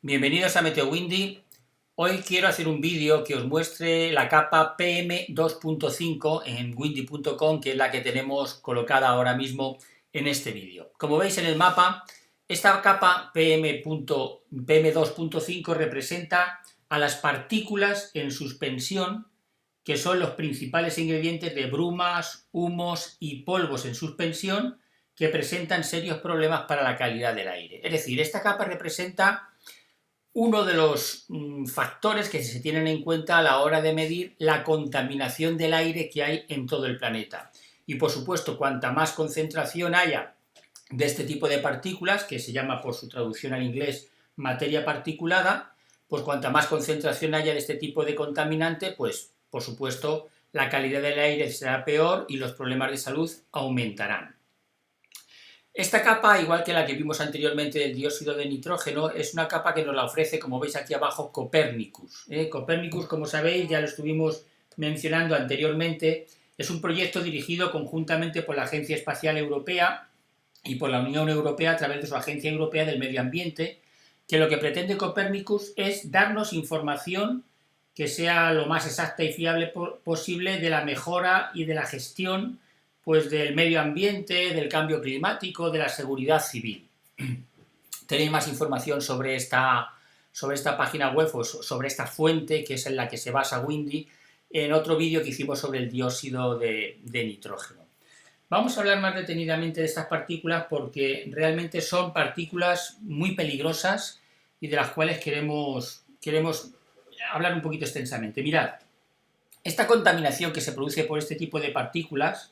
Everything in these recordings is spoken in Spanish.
Bienvenidos a Meteo Windy. Hoy quiero hacer un vídeo que os muestre la capa PM2.5 en windy.com, que es la que tenemos colocada ahora mismo en este vídeo. Como veis en el mapa, esta capa PM2.5 representa a las partículas en suspensión, que son los principales ingredientes de brumas, humos y polvos en suspensión, que presentan serios problemas para la calidad del aire. Es decir, esta capa representa uno de los factores que se tienen en cuenta a la hora de medir la contaminación del aire que hay en todo el planeta. Y por supuesto, cuanta más concentración haya de este tipo de partículas, que se llama por su traducción al inglés materia particulada, pues cuanta más concentración haya de este tipo de contaminante, pues por supuesto la calidad del aire será peor y los problemas de salud aumentarán. Esta capa, igual que la que vimos anteriormente del dióxido de nitrógeno, es una capa que nos la ofrece, como veis aquí abajo, Copernicus. Copernicus, como sabéis, ya lo estuvimos mencionando anteriormente, es un proyecto dirigido conjuntamente por la Agencia Espacial Europea y por la Unión Europea a través de su Agencia Europea del Medio Ambiente, que lo que pretende Copernicus es darnos información que sea lo más exacta y fiable posible de la mejora y de la gestión pues del medio ambiente, del cambio climático, de la seguridad civil. Tenéis más información sobre esta página web o sobre esta fuente, que es en la que se basa Windy, en otro vídeo que hicimos sobre el dióxido de nitrógeno. Vamos a hablar más detenidamente de estas partículas porque realmente son partículas muy peligrosas y de las cuales queremos hablar un poquito extensamente. Mirad, esta contaminación que se produce por este tipo de partículas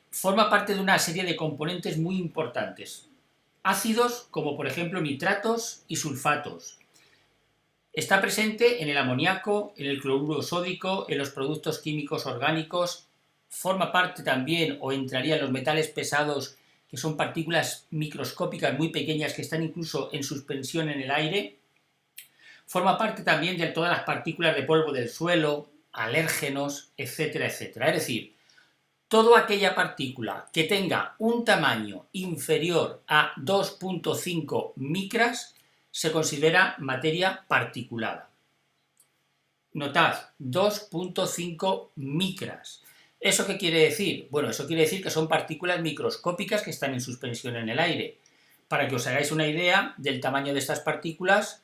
forma parte de una serie de componentes muy importantes. Ácidos como por ejemplo nitratos y sulfatos. Está presente en el amoníaco, en el cloruro sódico, en los productos químicos orgánicos. Forma parte también o entraría en los metales pesados, que son partículas microscópicas muy pequeñas que están incluso en suspensión en el aire. Forma parte también de todas las partículas de polvo del suelo, alérgenos, etcétera, etcétera. Es decir, toda aquella partícula que tenga un tamaño inferior a 2.5 micras se considera materia particulada. Notad, 2.5 micras. ¿Eso qué quiere decir? Bueno, eso quiere decir que son partículas microscópicas que están en suspensión en el aire. Para que os hagáis una idea del tamaño de estas partículas,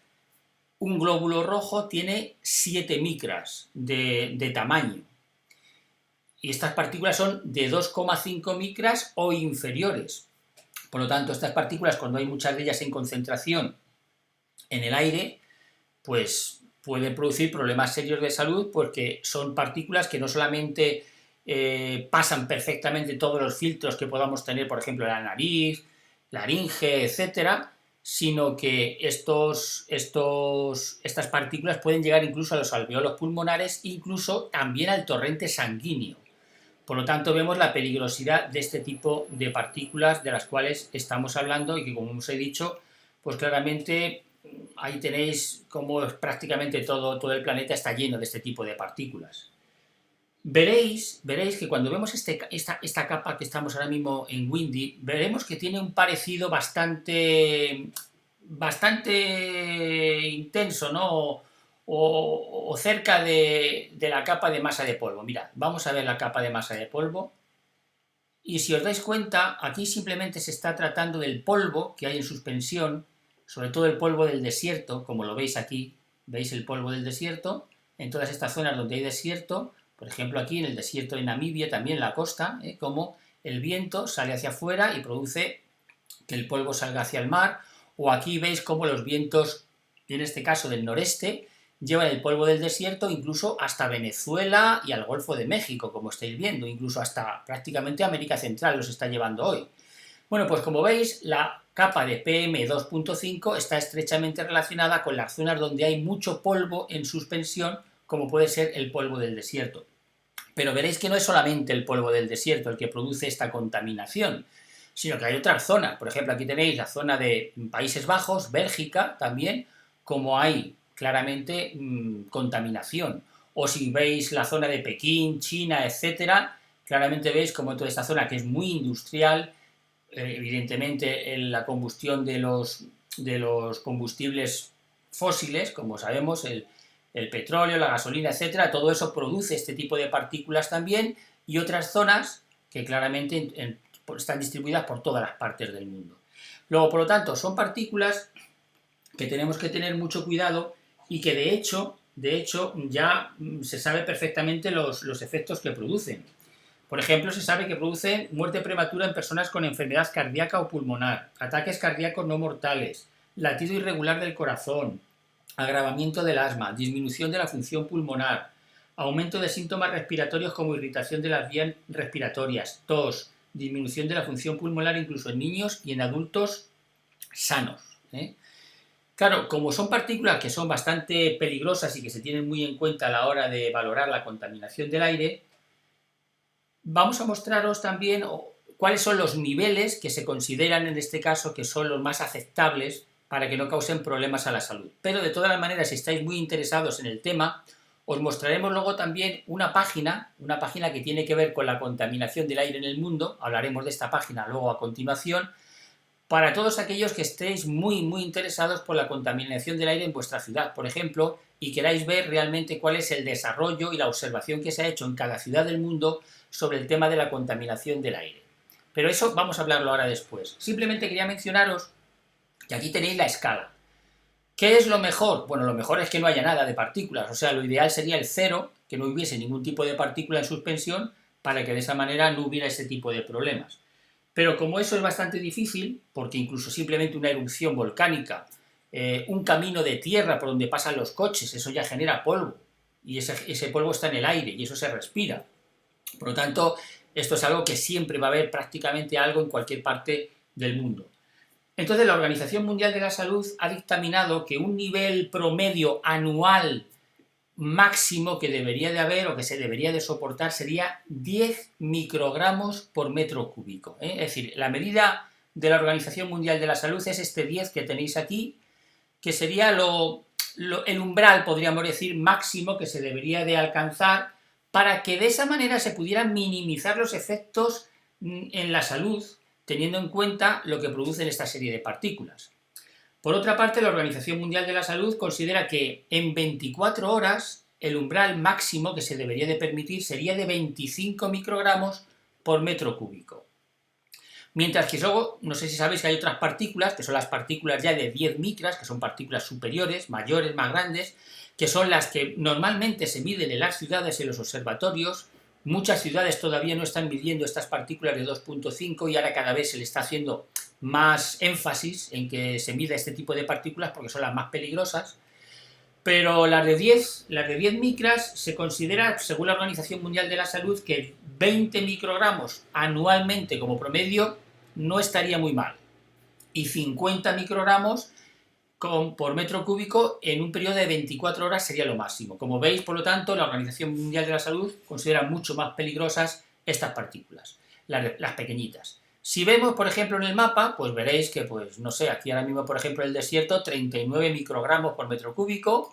un glóbulo rojo tiene 7 micras de tamaño. Y estas partículas son de 2,5 micras o inferiores. Por lo tanto, estas partículas, cuando hay muchas de ellas en concentración en el aire, pues pueden producir problemas serios de salud porque son partículas que no solamente pasan perfectamente todos los filtros que podamos tener, por ejemplo, en la nariz, laringe, etcétera, sino que estas partículas pueden llegar incluso a los alveolos pulmonares, incluso también al torrente sanguíneo. Por lo tanto, vemos la peligrosidad de este tipo de partículas de las cuales estamos hablando y que, como os he dicho, pues claramente ahí tenéis como prácticamente todo el planeta está lleno de este tipo de partículas. Veréis que cuando vemos esta capa que estamos ahora mismo en Windy, veremos que tiene un parecido bastante intenso, ¿no? O cerca de la capa de masa de polvo. Mirad, vamos a ver la capa de masa de polvo. Y si os dais cuenta, aquí simplemente se está tratando del polvo que hay en suspensión, sobre todo el polvo del desierto, como lo veis aquí. ¿Veis el polvo del desierto? En todas estas zonas donde hay desierto, por ejemplo aquí en el desierto de Namibia, también en la costa, como el viento sale hacia afuera y produce que el polvo salga hacia el mar. O aquí veis cómo los vientos, en este caso del noreste, llevan el polvo del desierto incluso hasta Venezuela y al Golfo de México, como estáis viendo, incluso hasta prácticamente América Central los está llevando hoy. Bueno, pues como veis, la capa de PM2.5 está estrechamente relacionada con las zonas donde hay mucho polvo en suspensión, como puede ser el polvo del desierto. Pero veréis que no es solamente el polvo del desierto el que produce esta contaminación, sino que hay otras zonas. Por ejemplo, aquí tenéis la zona de Países Bajos, Bélgica también, como hay claramente contaminación. O si veis la zona de Pekín, China, etcétera, claramente veis como toda esta zona que es muy industrial, evidentemente en la combustión de los de los combustibles fósiles, como sabemos, el petróleo, la gasolina, etcétera, todo eso produce este tipo de partículas también, y otras zonas que claramente están distribuidas por todas las partes del mundo. Luego, por lo tanto, son partículas que tenemos que tener mucho cuidado y que de hecho ya se sabe perfectamente los efectos que producen. Por ejemplo, se sabe que producen muerte prematura en personas con enfermedad cardíaca o pulmonar, ataques cardíacos no mortales, latido irregular del corazón, agravamiento del asma, disminución de la función pulmonar, aumento de síntomas respiratorios como irritación de las vías respiratorias, tos, disminución de la función pulmonar incluso en niños y en adultos sanos. Claro, como son partículas que son bastante peligrosas y que se tienen muy en cuenta a la hora de valorar la contaminación del aire, vamos a mostraros también cuáles son los niveles que se consideran en este caso que son los más aceptables para que no causen problemas a la salud. Pero de todas las maneras, si estáis muy interesados en el tema, os mostraremos luego también una página que tiene que ver con la contaminación del aire en el mundo, hablaremos de esta página luego a continuación, para todos aquellos que estéis muy interesados por la contaminación del aire en vuestra ciudad, por ejemplo, y queráis ver realmente cuál es el desarrollo y la observación que se ha hecho en cada ciudad del mundo sobre el tema de la contaminación del aire. Pero eso vamos a hablarlo ahora después. Simplemente quería mencionaros que aquí tenéis la escala. ¿Qué es lo mejor? Bueno, lo mejor es que no haya nada de partículas, o sea, lo ideal sería el cero, que no hubiese ningún tipo de partícula en suspensión, para que de esa manera no hubiera ese tipo de problemas. Pero como eso es bastante difícil, porque incluso simplemente una erupción volcánica, un camino de tierra por donde pasan los coches, eso ya genera polvo, y ese polvo está en el aire, y eso se respira. Por lo tanto, esto es algo que siempre va a haber prácticamente algo en cualquier parte del mundo. Entonces, la Organización Mundial de la Salud ha dictaminado que un nivel promedio anual máximo que debería de haber o que se debería de soportar sería 10 microgramos por metro cúbico. Es decir, la medida de la Organización Mundial de la Salud es este 10 que tenéis aquí, que sería el umbral, podríamos decir, máximo que se debería de alcanzar para que de esa manera se pudieran minimizar los efectos en la salud, teniendo en cuenta lo que producen esta serie de partículas. Por otra parte, la Organización Mundial de la Salud considera que en 24 horas el umbral máximo que se debería de permitir sería de 25 microgramos por metro cúbico. Mientras que luego, no sé si sabéis que hay otras partículas, que son las partículas ya de 10 micras, que son partículas superiores, mayores, más grandes, que son las que normalmente se miden en las ciudades, en los observatorios. Muchas ciudades todavía no están midiendo estas partículas de 2.5 y ahora cada vez se le está haciendo más énfasis en que se mida este tipo de partículas porque son las más peligrosas. Pero las de 10 micras se considera, según la Organización Mundial de la Salud, que 20 microgramos anualmente como promedio no estaría muy mal. Y 50 microgramos por metro cúbico en un periodo de 24 horas sería lo máximo. Como veis, por lo tanto, la Organización Mundial de la Salud considera mucho más peligrosas estas partículas, las pequeñitas. Si vemos, por ejemplo, en el mapa, pues veréis que, pues no sé, aquí ahora mismo, por ejemplo, el desierto, 39 microgramos por metro cúbico,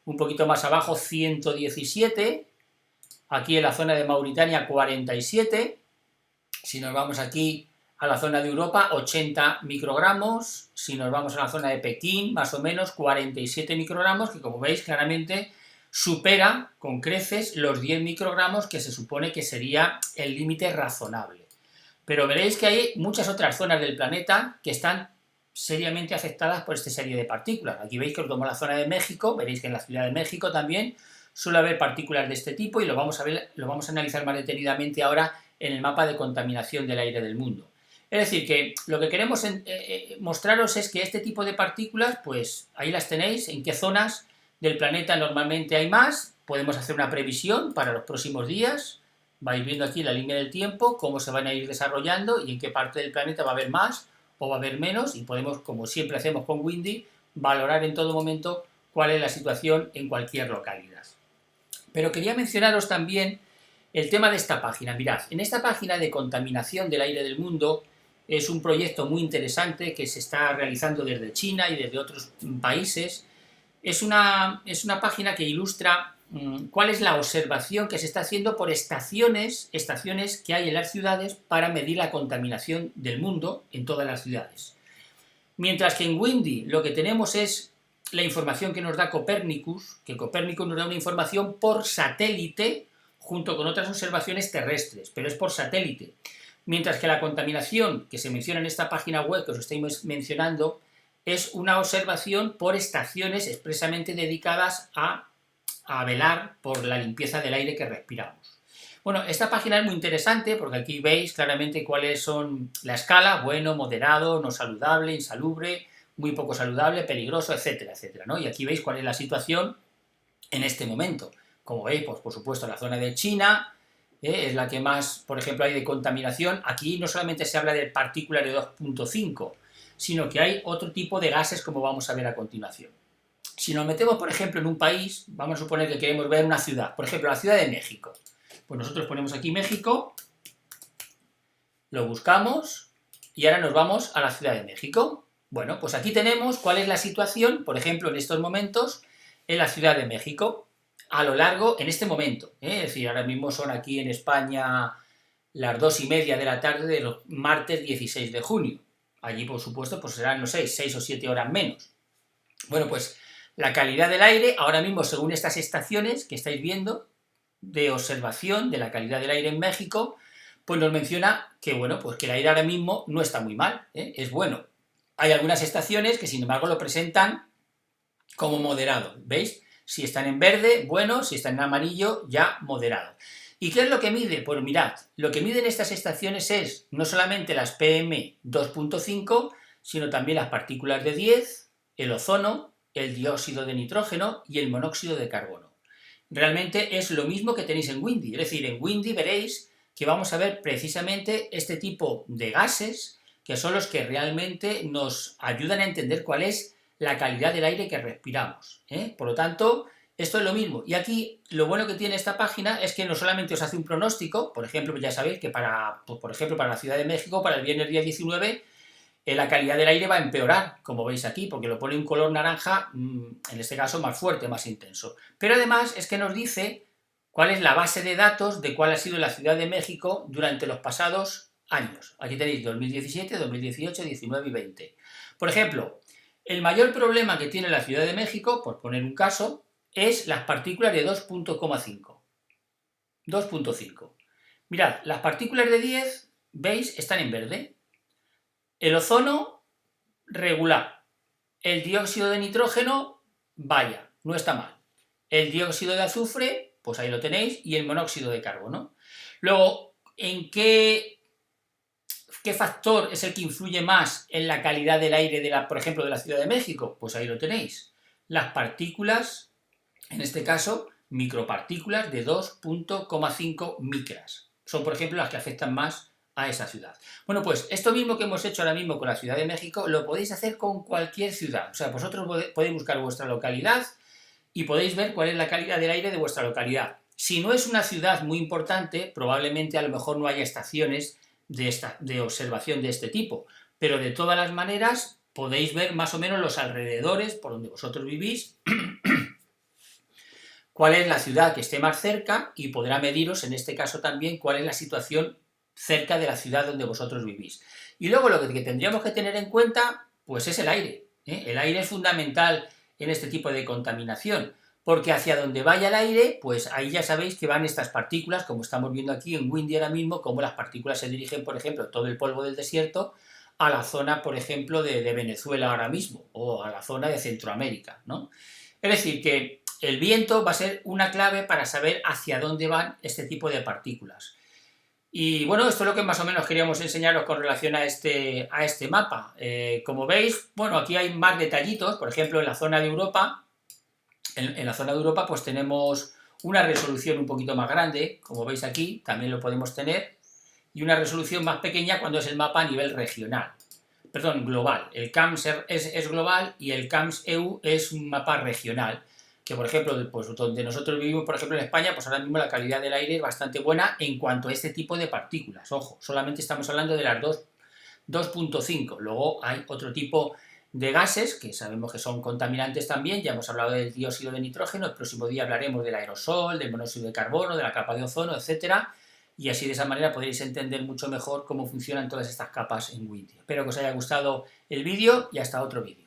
un poquito más abajo, 117, aquí en la zona de Mauritania, 47, si nos vamos aquí a la zona de Europa, 80 microgramos, si nos vamos a la zona de Pekín, más o menos 47 microgramos, que como veis claramente supera con creces los 10 microgramos que se supone que sería el límite razonable. Pero veréis que hay muchas otras zonas del planeta que están seriamente afectadas por esta serie de partículas. Aquí veis que os tomo la zona de México, veréis que en la Ciudad de México también suele haber partículas de este tipo y lo vamos a analizar más detenidamente ahora en el mapa de contaminación del aire del mundo. Es decir, que lo que queremos mostraros es que este tipo de partículas, pues ahí las tenéis, en qué zonas del planeta normalmente hay más, podemos hacer una previsión para los próximos días, vais viendo aquí la línea del tiempo, cómo se van a ir desarrollando y en qué parte del planeta va a haber más o va a haber menos y podemos, como siempre hacemos con Windy, valorar en todo momento cuál es la situación en cualquier localidad. Pero quería mencionaros también el tema de esta página. Mirad, en esta página de contaminación del aire del mundo es un proyecto muy interesante que se está realizando desde China y desde otros países. Es una página que ilustra cuál es la observación que se está haciendo por estaciones que hay en las ciudades para medir la contaminación del mundo en todas las ciudades. Mientras que en Windy lo que tenemos es la información que nos da Copernicus, que Copérnicus nos da una información por satélite junto con otras observaciones terrestres, pero es por satélite. Mientras que la contaminación que se menciona en esta página web que os estoy mencionando es una observación por estaciones expresamente dedicadas a velar por la limpieza del aire que respiramos. Bueno, esta página es muy interesante porque aquí veis claramente cuáles son la escala, bueno, moderado, no saludable, insalubre, muy poco saludable, peligroso, etcétera, etcétera, ¿no? Y aquí veis cuál es la situación en este momento. Como veis, pues por supuesto la zona de China es la que más, por ejemplo, hay de contaminación. Aquí no solamente se habla de partículas de 2.5, sino que hay otro tipo de gases como vamos a ver a continuación. Si nos metemos, por ejemplo, en un país, vamos a suponer que queremos ver una ciudad, por ejemplo, la Ciudad de México. Pues nosotros ponemos aquí México, lo buscamos y ahora nos vamos a la Ciudad de México. Bueno, pues aquí tenemos cuál es la situación, por ejemplo, en estos momentos, en la Ciudad de México, a lo largo, en este momento. Es decir, ahora mismo son aquí en España las 2:30 de la tarde del martes 16 de junio. Allí, por supuesto, pues serán, no sé, 6 o 7 horas menos. Bueno, pues la calidad del aire, ahora mismo, según estas estaciones que estáis viendo, de observación de la calidad del aire en México, pues nos menciona que, bueno, pues que el aire ahora mismo no está muy mal, es bueno. Hay algunas estaciones que, sin embargo, lo presentan como moderado, ¿veis? Si están en verde, bueno, si están en amarillo, ya moderado. ¿Y qué es lo que mide? Pues mirad, lo que miden estas estaciones es no solamente las PM 2.5, sino también las partículas de 10, el ozono, el dióxido de nitrógeno y el monóxido de carbono. Realmente es lo mismo que tenéis en Windy, es decir, en Windy veréis que vamos a ver precisamente este tipo de gases que son los que realmente nos ayudan a entender cuál es la calidad del aire que respiramos. Por lo tanto, esto es lo mismo. Y aquí lo bueno que tiene esta página es que no solamente os hace un pronóstico, por ejemplo, ya sabéis que por ejemplo, para la Ciudad de México, para el viernes día 19, la calidad del aire va a empeorar, como veis aquí, porque lo pone un color naranja, en este caso más fuerte, más intenso. Pero además es que nos dice cuál es la base de datos de cuál ha sido la Ciudad de México durante los pasados años. Aquí tenéis 2017, 2018, 19 y 20. Por ejemplo, el mayor problema que tiene la Ciudad de México, por poner un caso, es las partículas de 2.5. 2.5. Mirad, las partículas de 10, ¿veis? Están en verde. El ozono, regular. El dióxido de nitrógeno, vaya, no está mal. El dióxido de azufre, pues ahí lo tenéis, y el monóxido de carbono. Luego, ¿en qué factor es el que influye más en la calidad del aire, por ejemplo, de la Ciudad de México? Pues ahí lo tenéis. Las partículas, en este caso, micropartículas de 2.5 micras. Son, por ejemplo, las que afectan más a esa ciudad. Bueno, pues esto mismo que hemos hecho ahora mismo con la Ciudad de México, lo podéis hacer con cualquier ciudad. O sea, vosotros podéis buscar vuestra localidad y podéis ver cuál es la calidad del aire de vuestra localidad. Si no es una ciudad muy importante, probablemente a lo mejor no haya estaciones de observación de este tipo, pero de todas las maneras podéis ver más o menos los alrededores por donde vosotros vivís, cuál es la ciudad que esté más cerca y podrá mediros en este caso también cuál es la situación cerca de la ciudad donde vosotros vivís. Y luego lo que tendríamos que tener en cuenta pues es el aire. El aire es fundamental en este tipo de contaminación, porque hacia donde vaya el aire, pues ahí ya sabéis que van estas partículas, como estamos viendo aquí en Windy ahora mismo, como las partículas se dirigen, por ejemplo, todo el polvo del desierto, a la zona, por ejemplo, de Venezuela ahora mismo, o a la zona de Centroamérica, ¿no? Es decir, que el viento va a ser una clave para saber hacia dónde van este tipo de partículas. Y bueno, esto es lo que más o menos queríamos enseñaros con relación a este mapa. Como veis, bueno, aquí hay más detallitos, por ejemplo, en la zona de Europa, en la zona de Europa pues tenemos una resolución un poquito más grande, como veis aquí, también lo podemos tener, y una resolución más pequeña cuando es el mapa a nivel regional, perdón, global. El CAMS es global y el CAMS EU es un mapa regional, que por ejemplo, pues donde nosotros vivimos, por ejemplo en España, pues ahora mismo la calidad del aire es bastante buena en cuanto a este tipo de partículas. Ojo, solamente estamos hablando de las 2.5. Luego hay otro tipo de gases que sabemos que son contaminantes también. Ya hemos hablado del dióxido de nitrógeno, el próximo día hablaremos del aerosol, del monóxido de carbono, de la capa de ozono, etcétera. y así de esa manera podréis entender mucho mejor cómo funcionan todas estas capas en Windy. Espero que os haya gustado el vídeo y hasta otro vídeo.